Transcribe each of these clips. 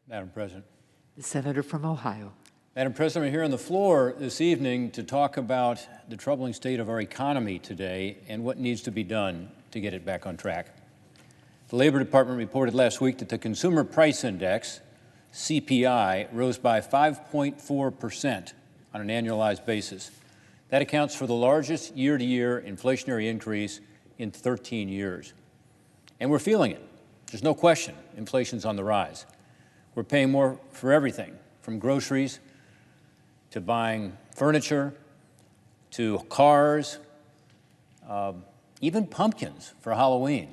Madam President. The senator from Ohio. Madam President, I'm here on the floor this evening to talk about the troubling state of our economy today and what needs to be done to get it back on track. The Labor Department reported last week that the Consumer Price Index, CPI, rose by 5.4% on an annualized basis. That accounts for the largest year-to-year inflationary increase in 13 years. And we're feeling it. There's no question inflation's on the rise. We're paying more for everything, from groceries to buying furniture to cars, even pumpkins for Halloween.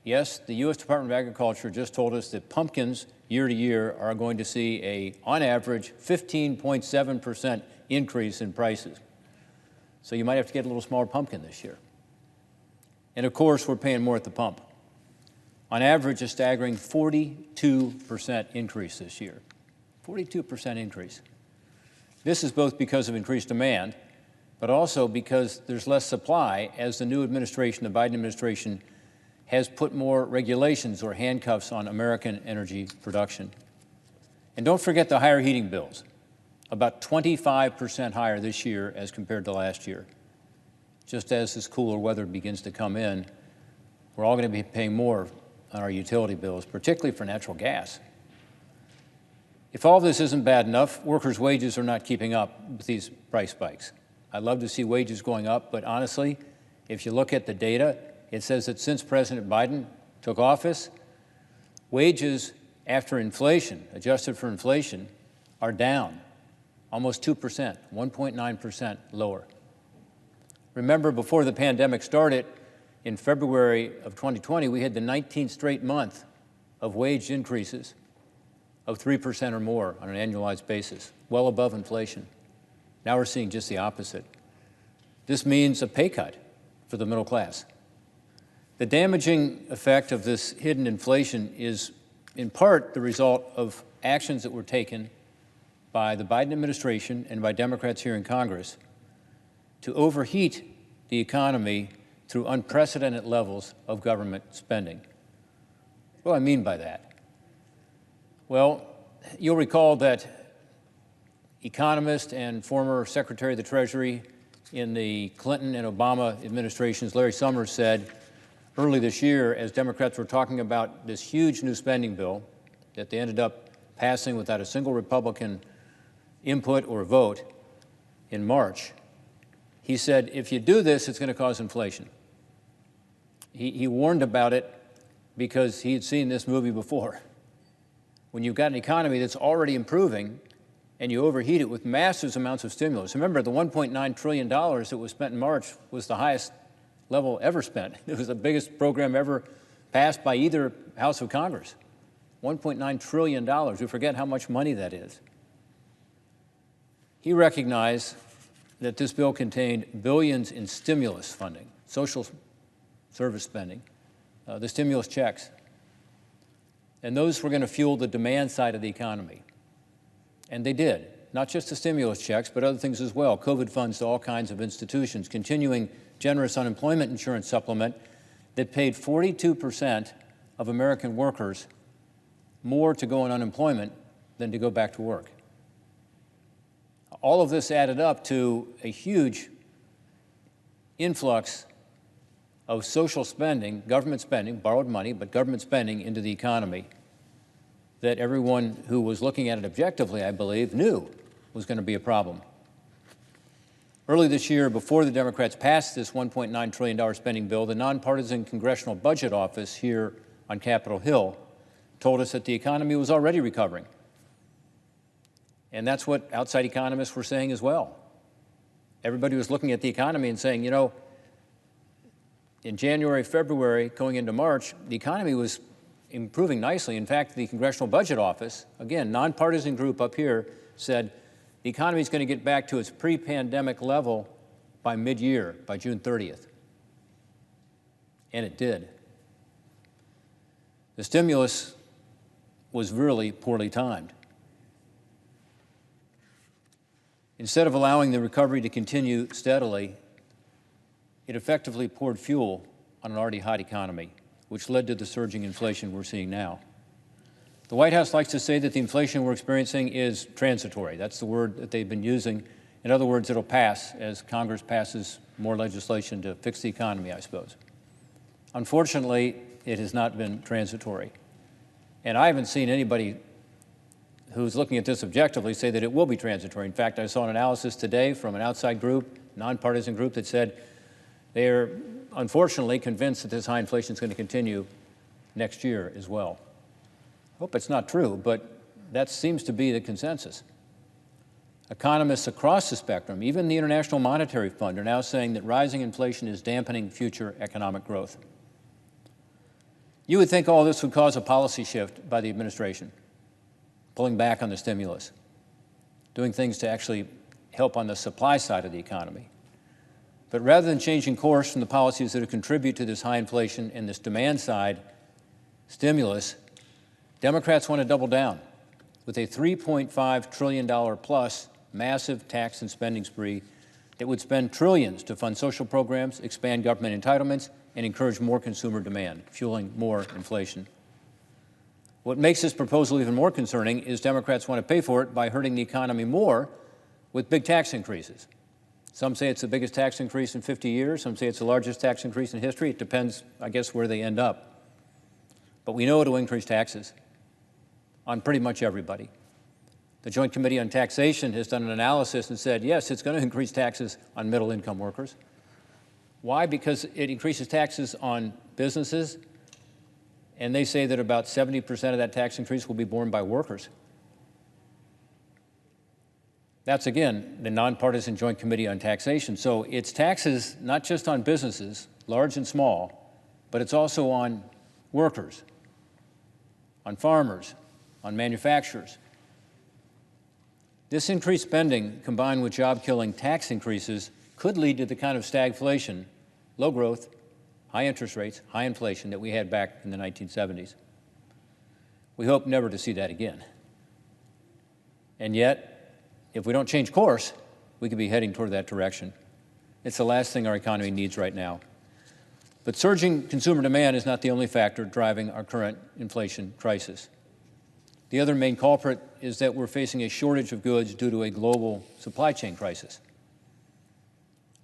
Yes, the U.S. Department of Agriculture just told us that pumpkins year to year are going to see on average, 15.7% increase in prices. So you might have to get a little smaller pumpkin this year. And of course, we're paying more at the pump. On average, a staggering 42% increase this year. 42% increase. This is both because of increased demand, but also because there's less supply as the new administration, the Biden administration, has put more regulations or handcuffs on American energy production. And don't forget the higher heating bills, about 25% higher this year as compared to last year. Just as this cooler weather begins to come in, we're all going to be paying more on our utility bills, particularly for natural gas. If all this isn't bad enough, workers' wages are not keeping up with these price spikes. I'd love to see wages going up, but honestly, if you look at the data, it says that since President Biden took office, wages after inflation, adjusted for inflation, are down almost 2%, 1.9% lower. Remember, before the pandemic started, in February of 2020, we had the 19th straight month of wage increases of 3% or more on an annualized basis, well above inflation. Now we're seeing just the opposite. This means a pay cut for the middle class. The damaging effect of this hidden inflation is in part the result of actions that were taken by the Biden administration and by Democrats here in Congress to overheat the economy through unprecedented levels of government spending. What do I mean by that? Well, you'll recall that economist and former Secretary of the Treasury in the Clinton and Obama administrations, Larry Summers, said early this year, as Democrats were talking about this huge new spending bill that they ended up passing without a single Republican input or vote in March, he said, if you do this, it's going to cause inflation. He warned about it because he had seen this movie before. When you've got an economy that's already improving and you overheat it with massive amounts of stimulus. Remember, the $1.9 trillion that was spent in March was the highest level ever spent. It was the biggest program ever passed by either House of Congress. $1.9 trillion. We forget how much money that is. He recognized that this bill contained billions in stimulus funding, social service spending, the stimulus checks. And those were going to fuel the demand side of the economy. And they did. Not just the stimulus checks, but other things as well. COVID funds to all kinds of institutions, continuing generous unemployment insurance supplement that paid 42% of American workers more to go on unemployment than to go back to work. All of this added up to a huge influx of social spending, government spending, borrowed money, but government spending into the economy that everyone who was looking at it objectively, I believe, knew was going to be a problem. Early this year, before the Democrats passed this $1.9 trillion spending bill, the nonpartisan Congressional Budget Office here on Capitol Hill told us that the economy was already recovering. And that's what outside economists were saying as well. Everybody was looking at the economy and saying, you know, in January, February, going into March, the economy was improving nicely. In fact, the Congressional Budget Office, again, nonpartisan group up here, said the economy is going to get back to its pre-pandemic level by mid-year, by June 30th. And it did. The stimulus was really poorly timed. Instead of allowing the recovery to continue steadily, it effectively poured fuel on an already hot economy, which led to the surging inflation we're seeing now. The White House likes to say that the inflation we're experiencing is transitory. That's the word that they've been using. In other words, it'll pass as Congress passes more legislation to fix the economy, I suppose. Unfortunately, it has not been transitory. And I haven't seen anybody who's looking at this objectively say that it will be transitory. In fact, I saw an analysis today from an outside group, nonpartisan group, that said they're unfortunately convinced that this high inflation is going to continue next year as well. I hope it's not true, but that seems to be the consensus. Economists across the spectrum, even the International Monetary Fund, are now saying that rising inflation is dampening future economic growth. You would think all this would cause a policy shift by the administration, pulling back on the stimulus, doing things to actually help on the supply side of the economy. But rather than changing course from the policies that contribute to this high inflation and this demand side stimulus, Democrats want to double down with a $3.5 trillion plus massive tax and spending spree that would spend trillions to fund social programs, expand government entitlements, and encourage more consumer demand, fueling more inflation. What makes this proposal even more concerning is Democrats want to pay for it by hurting the economy more with big tax increases. Some say it's the biggest tax increase in 50 years. Some say it's the largest tax increase in history. It depends, I guess, where they end up. But we know it will increase taxes on pretty much everybody. The Joint Committee on Taxation has done an analysis and said, yes, it's going to increase taxes on middle-income workers. Why? Because it increases taxes on businesses, and they say that about 70% of that tax increase will be borne by workers. That's, again, the nonpartisan Joint Committee on Taxation. So it's taxes not just on businesses, large and small, but it's also on workers, on farmers, on manufacturers. This increased spending, combined with job-killing tax increases, could lead to the kind of stagflation, low growth, high interest rates, high inflation that we had back in the 1970s. We hope never to see that again. And yet, if we don't change course, we could be heading toward that direction. It's the last thing our economy needs right now. But surging consumer demand is not the only factor driving our current inflation crisis. The other main culprit is that we're facing a shortage of goods due to a global supply chain crisis.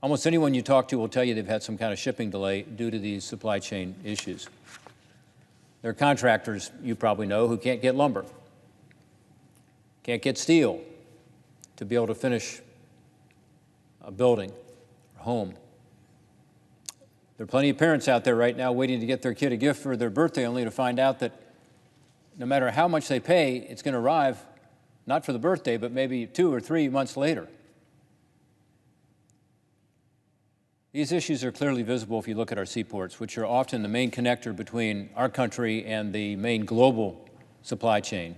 Almost anyone you talk to will tell you they've had some kind of shipping delay due to these supply chain issues. There are contractors, you probably know, who can't get lumber, can't get steel to be able to finish a building or home. There are plenty of parents out there right now waiting to get their kid a gift for their birthday, only to find out that no matter how much they pay, it's going to arrive not for the birthday, but maybe 2 or 3 months later. These issues are clearly visible if you look at our seaports, which are often the main connector between our country and the main global supply chain,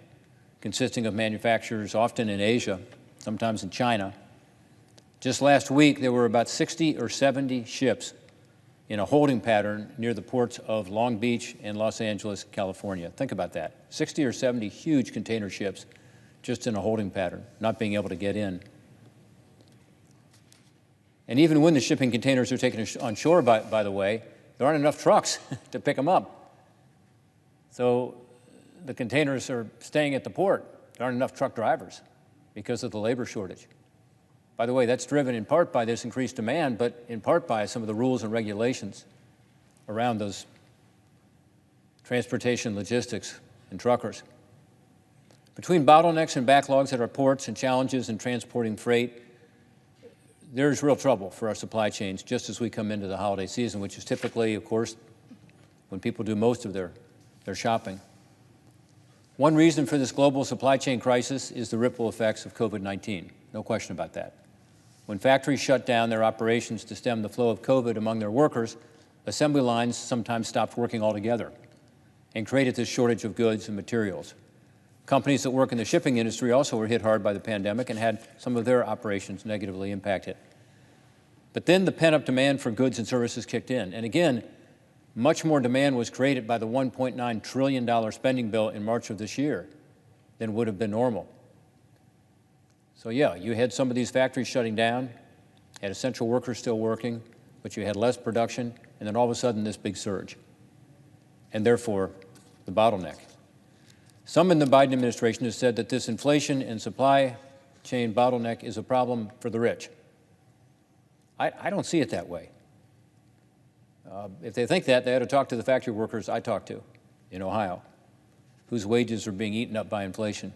consisting of manufacturers often in Asia, sometimes in China. Just last week, there were about 60 or 70 ships in a holding pattern near the ports of Long Beach and Los Angeles, California. Think about that. 60 or 70 huge container ships just in a holding pattern, not being able to get in. And even when the shipping containers are taken on shore, by the way, there aren't enough trucks to pick them up. So the containers are staying at the port. There aren't enough truck drivers because of the labor shortage. By the way, that's driven in part by this increased demand, but in part by some of the rules and regulations around those transportation logistics and truckers. Between bottlenecks and backlogs at our ports and challenges in transporting freight, there's real trouble for our supply chains just as we come into the holiday season, which is typically, of course, when people do most of their shopping. One reason for this global supply chain crisis is the ripple effects of COVID-19. No question about that. When factories shut down their operations to stem the flow of COVID among their workers, assembly lines sometimes stopped working altogether and created this shortage of goods and materials. Companies that work in the shipping industry also were hit hard by the pandemic and had some of their operations negatively impacted. But then the pent-up demand for goods and services kicked in. And again, much more demand was created by the $1.9 trillion spending bill in March of this year than would have been normal. So yeah, you had some of these factories shutting down, had essential workers still working, but you had less production, and then all of a sudden this big surge, and therefore the bottleneck. Some in the Biden administration have said that this inflation and supply chain bottleneck is a problem for the rich. I don't see it that way. If they think that, they ought to talk to the factory workers I talk to in Ohio, whose wages are being eaten up by inflation.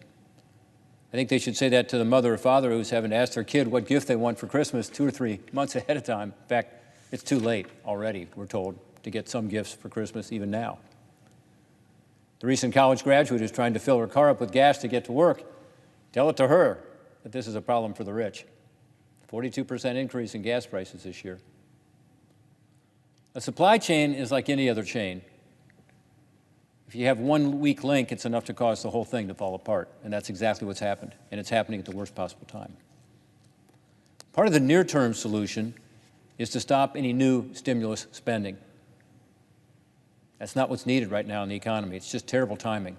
I think they should say that to the mother or father who's having to ask their kid what gift they want for Christmas 2 or 3 months ahead of time. In fact, it's too late already, we're told, to get some gifts for Christmas even now. The recent college graduate who's trying to fill her car up with gas to get to work, tell it to her that this is a problem for the rich. 42% increase in gas prices this year. A supply chain is like any other chain. If you have one weak link, it's enough to cause the whole thing to fall apart, and that's exactly what's happened, and it's happening at the worst possible time. Part of the near-term solution is to stop any new stimulus spending. That's not what's needed right now in the economy. It's just terrible timing.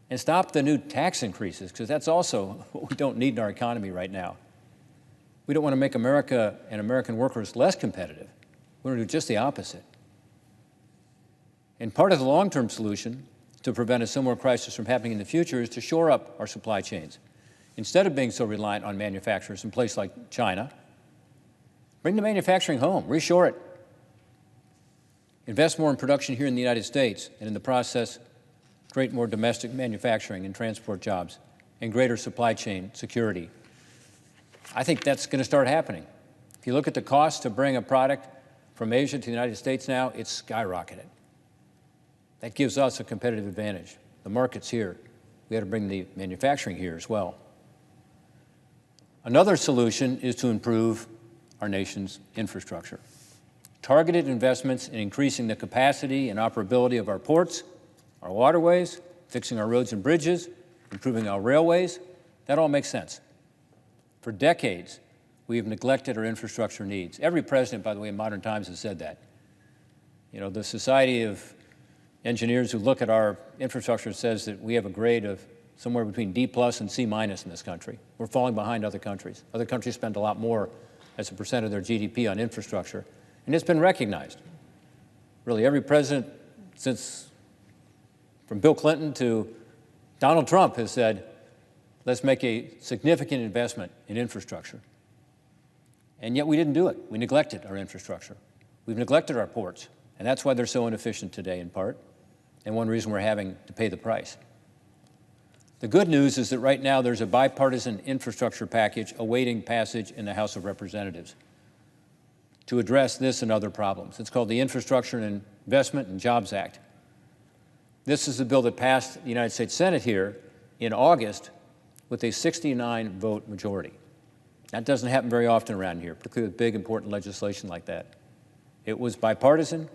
And stop the new tax increases, because that's also what we don't need in our economy right now. We don't want to make America and American workers less competitive. We want to do just the opposite. And part of the long-term solution to prevent a similar crisis from happening in the future is to shore up our supply chains. Instead of being so reliant on manufacturers in places like China, bring the manufacturing home, reshore it. Invest more in production here in the United States, and in the process, create more domestic manufacturing and transport jobs and greater supply chain security. I think that's going to start happening. If you look at the cost to bring a product from Asia to the United States now, it's skyrocketed. That gives us a competitive advantage. The market's here. We got to bring the manufacturing here as well. Another solution is to improve our nation's infrastructure. Targeted investments in increasing the capacity and operability of our ports, our waterways, fixing our roads and bridges, improving our railways, that all makes sense. For decades, we have neglected our infrastructure needs. Every president, by the way, in modern times has said that. You know, the Society of Engineers who look at our infrastructure says that we have a grade of somewhere between D+ and C- in this country. We're falling behind other countries. Other countries spend a lot more as a percent of their GDP on infrastructure, and it's been recognized. Really, every president since, from Bill Clinton to Donald Trump, has said, let's make a significant investment in infrastructure. And yet we didn't do it. We neglected our infrastructure. We've neglected our ports, and that's why they're so inefficient today, in part, and one reason we're having to pay the price. The good news is that right now there's a bipartisan infrastructure package awaiting passage in the House of Representatives to address this and other problems. It's called the Infrastructure and Investment and Jobs Act. This is a bill that passed the United States Senate here in August with a 69-vote majority. That doesn't happen very often around here, particularly with big, important legislation like that. It was bipartisan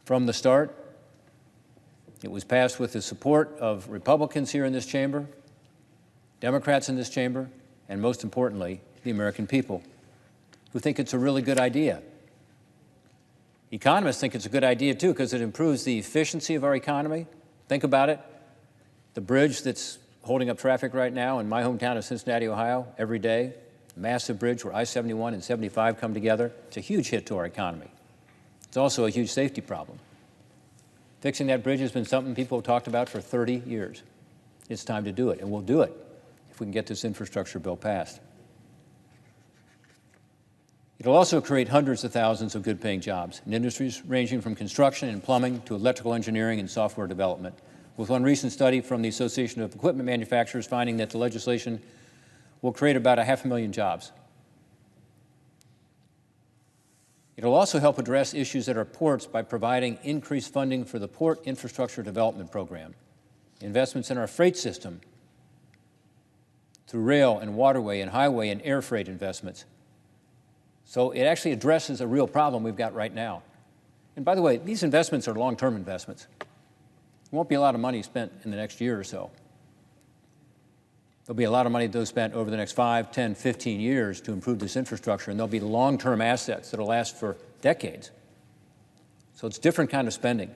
from the start. It was passed with the support of Republicans here in this chamber, Democrats in this chamber, and most importantly, the American people, who think it's a really good idea. Economists think it's a good idea, too, because it improves the efficiency of our economy. Think about it. The bridge that's holding up traffic right now in my hometown of Cincinnati, Ohio, every day, a massive bridge where I-71 and 75 come together. It's a huge hit to our economy. It's also a huge safety problem. Fixing that bridge has been something people have talked about for 30 years. It's time to do it, and we'll do it if we can get this infrastructure bill passed. It'll also create hundreds of thousands of good-paying jobs in industries ranging from construction and plumbing to electrical engineering and software development, with one recent study from the Association of Equipment Manufacturers finding that the legislation will create about 500,000 jobs. It'll also help address issues at our ports by providing increased funding for the Port Infrastructure Development Program, investments in our freight system through rail and waterway and highway and air freight investments. So it actually addresses a real problem we've got right now. And by the way, these investments are long-term investments. There won't be a lot of money spent in the next year or so. There'll be a lot of money though spent over the next 5, 10, 15 years to improve this infrastructure, and there'll be long-term assets that'll last for decades. So it's a different kind of spending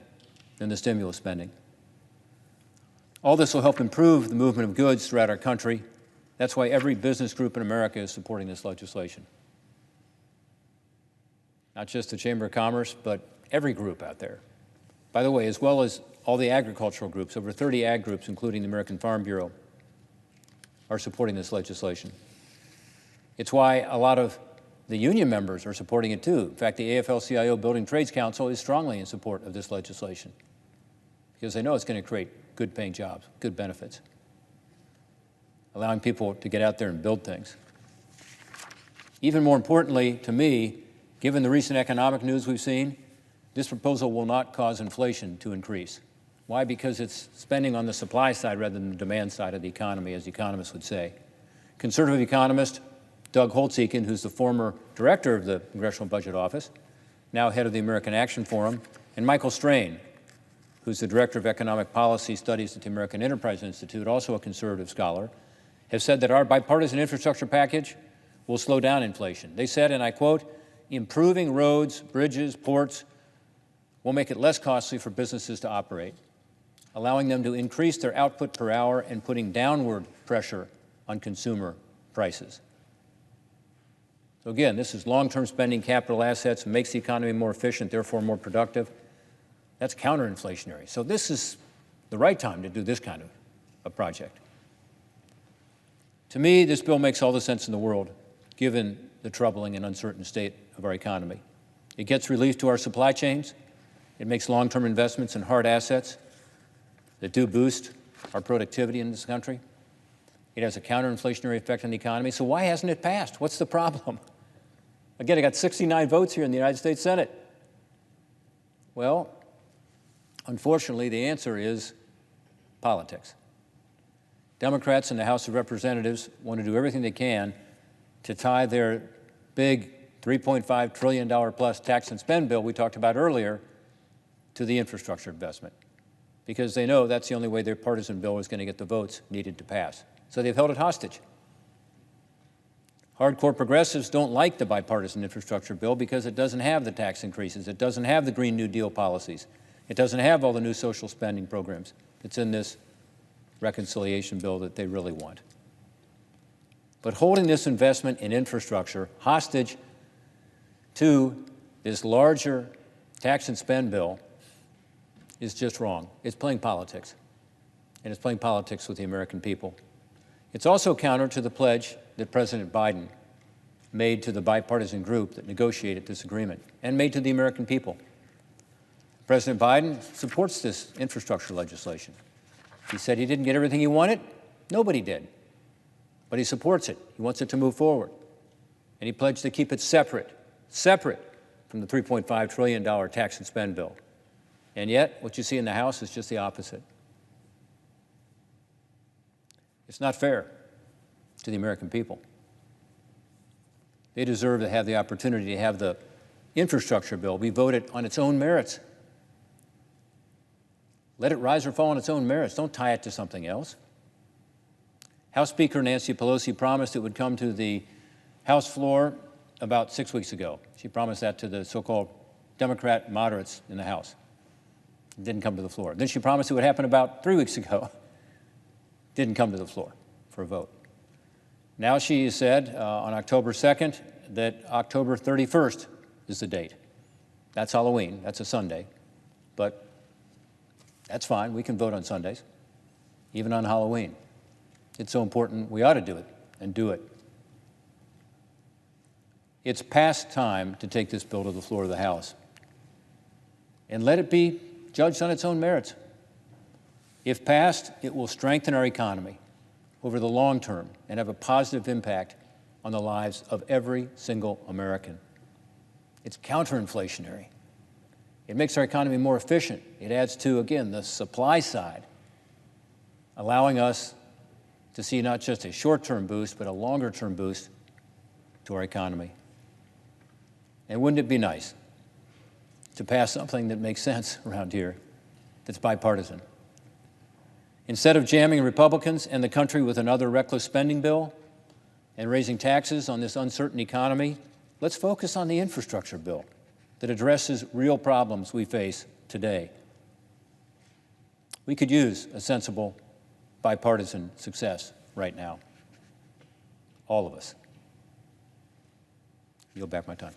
than the stimulus spending. All this will help improve the movement of goods throughout our country. That's why every business group in America is supporting this legislation. Not just the Chamber of Commerce, but every group out there. By the way, as well as all the agricultural groups, over 30 ag groups, including the American Farm Bureau, are supporting this legislation. It's why a lot of the union members are supporting it too. In fact, the AFL-CIO Building Trades Council is strongly in support of this legislation because they know it's going to create good paying jobs, good benefits, allowing people to get out there and build things. Even more importantly to me, given the recent economic news we've seen, this proposal will not cause inflation to increase. Why? Because it's spending on the supply side rather than the demand side of the economy, as economists would say. Conservative economist Doug Holtz-Eakin, who's the former director of the Congressional Budget Office, now head of the American Action Forum, and Michael Strain, who's the director of economic policy studies at the American Enterprise Institute, also a conservative scholar, have said that our bipartisan infrastructure package will slow down inflation. They said, and I quote, "Improving roads, bridges, ports will make it less costly for businesses to operate, allowing them to increase their output per hour and putting downward pressure on consumer prices." So again, this is long-term spending capital assets, makes the economy more efficient, therefore more productive. That's counterinflationary. So this is the right time to do this kind of a project. To me, this bill makes all the sense in the world, given the troubling and uncertain state of our economy. It gets relief to our supply chains. It makes long-term investments in hard assets that do boost our productivity in this country. It has a counterinflationary effect on the economy. So why hasn't it passed? What's the problem? Again, it got 69 votes here in the United States Senate. Well, unfortunately, the answer is politics. Democrats in the House of Representatives want to do everything they can to tie their big $3.5 trillion plus tax and spend bill we talked about earlier to the infrastructure investment, because they know that's the only way their partisan bill is going to get the votes needed to pass. So they've held it hostage. Hardcore progressives don't like the bipartisan infrastructure bill because it doesn't have the tax increases. It doesn't have the Green New Deal policies. It doesn't have all the new social spending programs that's in this reconciliation bill that they really want. But holding this investment in infrastructure hostage to this larger tax and spend bill is just wrong. It's playing politics, and it's playing politics with the American people. It's also counter to the pledge that President Biden made to the bipartisan group that negotiated this agreement and made to the American people. President Biden supports this infrastructure legislation. He said he didn't get everything he wanted. Nobody did. But he supports it. He wants it to move forward. And he pledged to keep it separate from the $3.5 trillion tax and spend bill. And yet, what you see in the House is just the opposite. It's not fair to the American people. They deserve to have the opportunity to have the infrastructure bill be voted on its own merits. Let it rise or fall on its own merits. Don't tie it to something else. House Speaker Nancy Pelosi promised it would come to the House floor about 6 weeks ago. She promised that to the so-called Democrat moderates in the House. It didn't come to the floor. Then she promised it would happen about 3 weeks ago. Didn't come to the floor for a vote. Now she said on October 2nd that October 31st is the date. That's Halloween. That's a Sunday. But that's fine. We can vote on Sundays, even on Halloween. It's so important, we ought to do it, and do it. It's past time to take this bill to the floor of the House and let it be judged on its own merits. If passed, it will strengthen our economy over the long term and have a positive impact on the lives of every single American. It's counterinflationary. It makes our economy more efficient. It adds to, again, the supply side, allowing us to see not just a short-term boost, but a longer-term boost to our economy. And wouldn't it be nice to pass something that makes sense around here, that's bipartisan? Instead of jamming Republicans and the country with another reckless spending bill and raising taxes on this uncertain economy, let's focus on the infrastructure bill that addresses real problems we face today. We could use a sensible bipartisan success right now. All of us. Yield back my time.